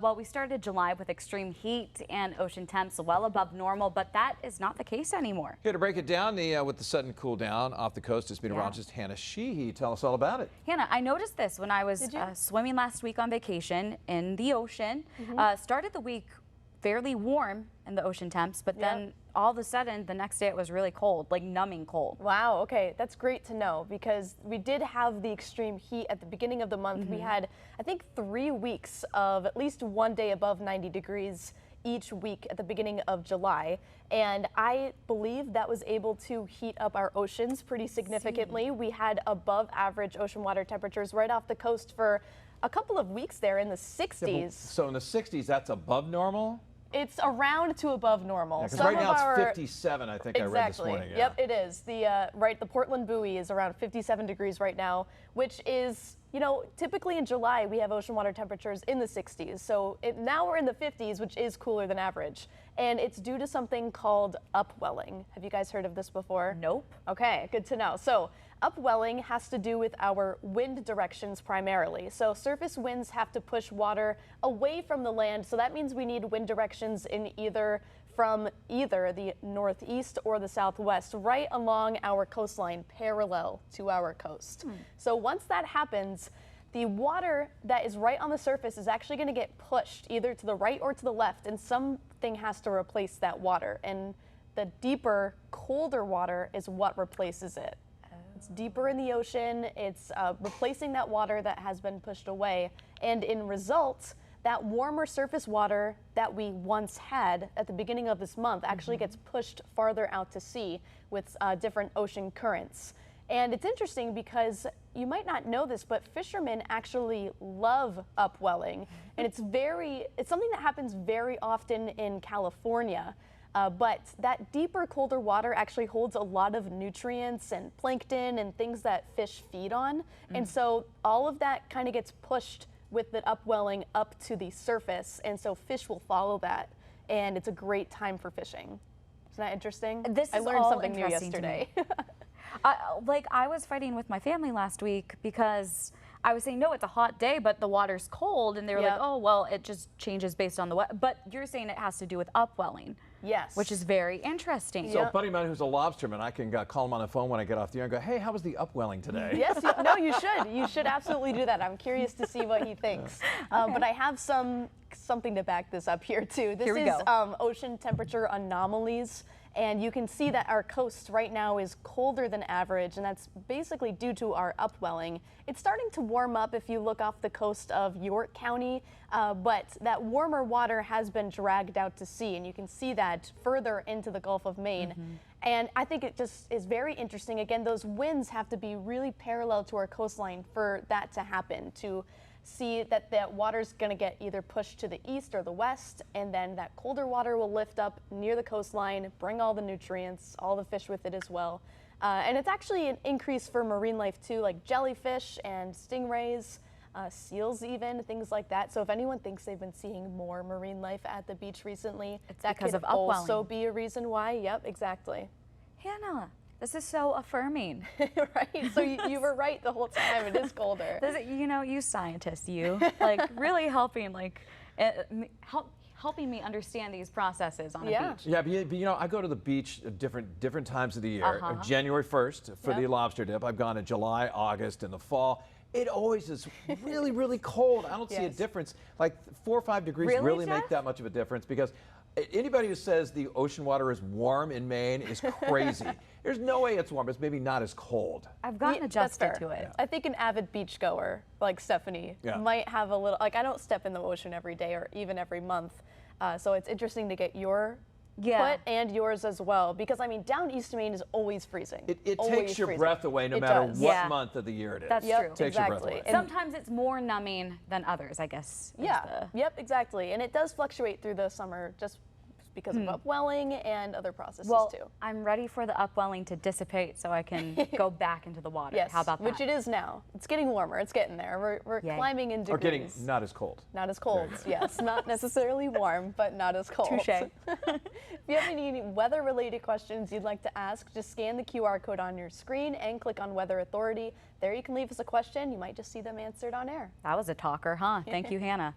Well, we started July with extreme heat and ocean temps well above normal, but that is not the case anymore. Here to break it down with the sudden cool down off the coast is meteorologist Hannah Sheehy. Tell us all about it. Hannah, I noticed this when I was swimming last week on vacation in the ocean. Started the week fairly warm in the ocean temps, but then all of a sudden the next day it was really cold, like numbing cold. Wow, okay, that's great to know because we did have the extreme heat at the beginning of the month. We had, I think, 3 weeks of at least one day above 90 degrees each week at the beginning of July. And I believe that was able to heat up our oceans pretty significantly. We had above average ocean water temperatures right off the coast for a couple of weeks there in the 60s. So in the 60s, that's above normal? It's around to above normal. Because right now it's 57, I think I read this morning. Yep, it is. The Portland buoy is around 57 degrees right now, which is, you know, typically in July we have ocean water temperatures in the 60s. So now we're in the 50s, which is cooler than average. And it's due to something called upwelling. Have you guys heard of this before? Nope. Okay, good to know. So upwelling has to do with our wind directions primarily. So surface winds have to push water away from the land. So that means we need wind directions in from either the northeast or the southwest, right along our coastline, parallel to our coast. So once that happens, the water that is right on the surface is actually going to get pushed either to the right or to the left, and something has to replace that water. And the deeper, colder water is what replaces it. It's deeper in the ocean. It's replacing that water that has been pushed away. And in result, that warmer surface water that we once had at the beginning of this month actually gets pushed farther out to sea with different ocean currents. And it's interesting because you might not know this, but fishermen actually love upwelling. And it's something that happens very often in California. But that deeper, colder water actually holds a lot of nutrients and plankton and things that fish feed on. And so all of that kind of gets pushed with the upwelling up to the surface. And so fish will follow that. And it's a great time for fishing. Isn't that interesting? I learned something new yesterday. I was fighting with my family last week because I was saying, no, it's a hot day, but the water's cold. And they were like, oh, well, it just changes based on the weather. But you're saying it has to do with upwelling. Yes. Which is very interesting. So a buddy of mine who's a lobsterman, I can call him on the phone when I get off the air and go, hey, how was the upwelling today? Yes, no, you should. You should absolutely do that. I'm curious to see what he thinks. But I have something to back this up here, too. This is ocean temperature anomalies. And you can see that our coast right now is colder than average, and that's basically due to our upwelling. It's starting to warm up if you look off the coast of York County, but that warmer water has been dragged out to sea, and you can see that further into the Gulf of Maine. And I think it just is very interesting. Again, those winds have to be really parallel to our coastline for that to happen, to see that that water's going to get either pushed to the east or the west, and then that colder water will lift up near the coastline, bring all the nutrients, all the fish with it as well. And it's actually an increase for marine life too, like jellyfish and stingrays, seals even, things like that. So if anyone thinks they've been seeing more marine life at the beach recently, that could also be a reason why. Yep, exactly. Hannah, this is so affirming. Right, so you were right the whole time. It is colder. You know, you scientists, like really helping, helping me understand these processes on a beach. Yeah, but you know, I go to the beach at different times of the year. January 1st for the lobster dip. I've gone in July, August, in the fall. It always is really, really cold. I don't see a difference. Like 4 or 5 degrees really make that much of a difference, because anybody who says the ocean water is warm in Maine is crazy. There's no way it's warm. It's maybe not as cold. I've gotten adjusted to it. I think an avid beachgoer like Stephanie might have a little, like, I don't step in the ocean every day or even every month. So it's interesting to get your foot and yours as well, because I mean, down East Maine is always freezing. It takes your breath away no matter what month of the year it is. That's true. It takes your breath away. Sometimes it's more numbing than others, I guess. Yep, exactly. And it does fluctuate through the summer just because of upwelling and other processes too. I'm ready for the upwelling to dissipate so I can go back into the water. Yes, how about that? Which it is now. It's getting warmer. It's getting there. We're climbing in degrees. Or getting not as cold. Not as cold, yes. Not necessarily warm, but not as cold. Touché. If you have any weather-related questions you'd like to ask, just scan the QR code on your screen and click on Weather Authority. There you can leave us a question. You might just see them answered on air. That was a talker, huh? Thank you, Hannah.